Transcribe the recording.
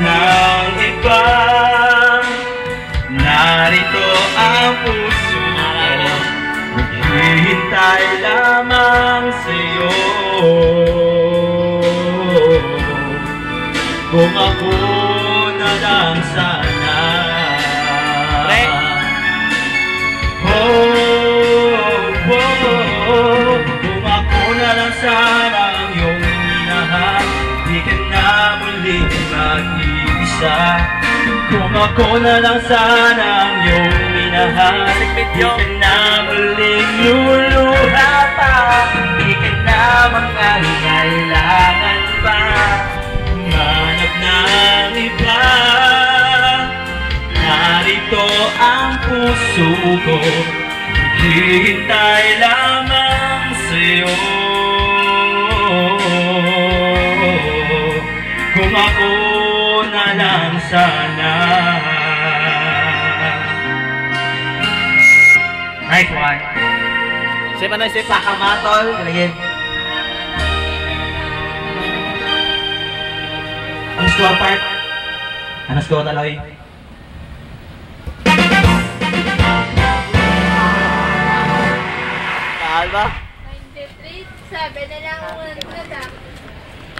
ng iba. Narito ang puso ko, naghihintay lamang sa'yo. Kung ako na lang sana, kung ako na lang sana ang iyong minahal, di ka na muling mag-iisa. Kung ako na lang sana ang iyong minahal, di ka na muling luluha pa, di ka na mangangailangan pa humanap ng iba. Narito ang puso ko, naghihintay lamang sa'yo. Kung ako na lang sana. Nice one. Sip ano, sip? Sakamatol. Kalagin. Ang score part. Ano score taloy? Mahal ba? 93, 7 na lang ang